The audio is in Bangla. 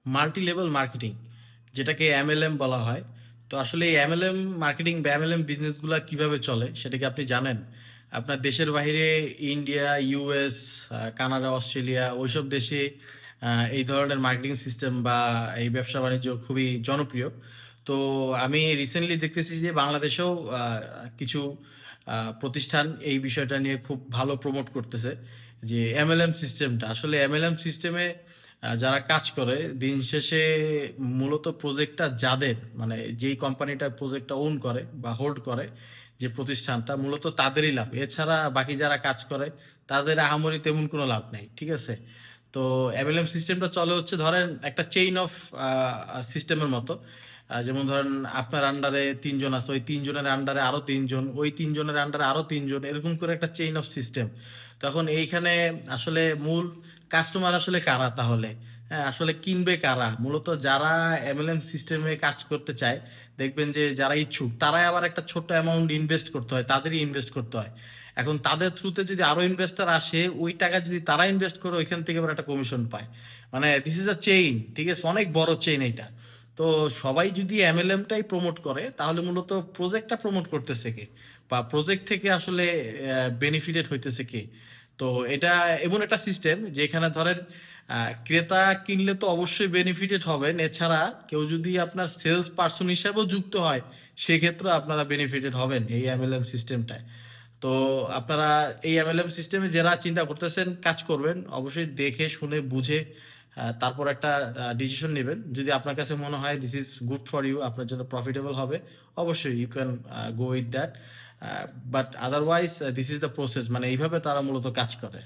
মাল্টি লেভেল মার্কেটিং, যেটাকে এমএলএম বলা হয়। তো আসলে এই এমএলএম মার্কেটিং বা এমএলএম বিজনেসগুলো কিভাবে চলে সেটা কি আপনি জানেন? আপনার দেশের বাইরে ইন্ডিয়া, ইউএস, কানাডা, অস্ট্রেলিয়া ওইসব দেশে এই ধরনের মার্কেটিং সিস্টেম বা এই ব্যবসা বাণিজ্য খুবই জনপ্রিয়। তো আমি রিসেন্টলি দেখতেছি যে বাংলাদেশেও কিছু প্রতিষ্ঠান এই বিষয়টা নিয়ে খুব ভালো প্রমোট করতেছে, যে এমএলএম সিস্টেমটা আসলে এমএলএম সিস্টেমে যারা কাজ করে দিন শেষে মূলত প্রজেক্টটা যাদের, মানে যেই কোম্পানিটা প্রজেক্টটা ওন করে বা হোল্ড করে, যে প্রতিষ্ঠানটা মূলত তাদেরই লাভ, এছাড়া বাকি যারা কাজ করে তাদের আহামরি তেমন কোনো লাভ নেই, ঠিক আছে? তো এমএলএম সিস্টেমটা চলে হচ্ছে ধরেন একটা চেইন অফ সিস্টেমের মতো। যেমন ধরেন আপনার আন্ডারে তিনজন আছে, ওই তিনজনের আন্ডারে আরো তিনজন, ওই তিনজনের আন্ডারে আরো তিনজন, এরকম করে একটা চেইন অফ সিস্টেম। তখন এইখানে আসলে মূল কাস্টমার আসলে কারা তাহলে? হ্যাঁ, আসলে কিনবে কারা? মূলত যারা এমএলএম সিস্টেমে কাজ করতে চায়, দেখবেন যে যারা ইচ্ছুক তারাই আবার একটা ছোট্ট অ্যামাউন্ট ইনভেস্ট করতে হয়, তাদেরই ইনভেস্ট করতে হয়। এখন তাদের থ্রুতে যদি আরো ইনভেস্টর আসে, ওই টাকা যদি তারা ইনভেস্ট করে ওইখান থেকে আবার একটা কমিশন পায়। মানে দিস ইজ আ চেইন, ঠিক আছে? অনেক বড় চেইন এইটা। তো সবাই যদি এমএলএমটাই প্রমোট করে তাহলে মূলত প্রজেক্টটা প্রমোট করতেছে কে, বা প্রজেক্ট থেকে আসলে বেনিফিটেড হইতেছে কে? তো এটা এমন একটা সিস্টেম যেখানে ধরেন ক্রেতা কিনলে তো অবশ্যই বেনিফিটেড হবেন, এছাড়া কেউ যদি আপনার সেলস পার্সন হিসাবেও যুক্ত হয় সেক্ষেত্রে আপনারা বেনিফিটেড হবেন এই এমএলএম সিস্টেমটায়। তো আপনারা এই এমএলএম সিস্টেমে যারা চিন্তা করতেছেন কাজ করবেন, অবশ্যই দেখে শুনে বুঝে তারপর একটা ডিসিশন নেবেন। যদি আপনার কাছে মনে হয় this is good for you, আপনার জন্য প্রফিটেবল হবে, অবশ্যই you can go with that. But otherwise this is the process, মানে এইভাবে তারা মূলত কাজ করে।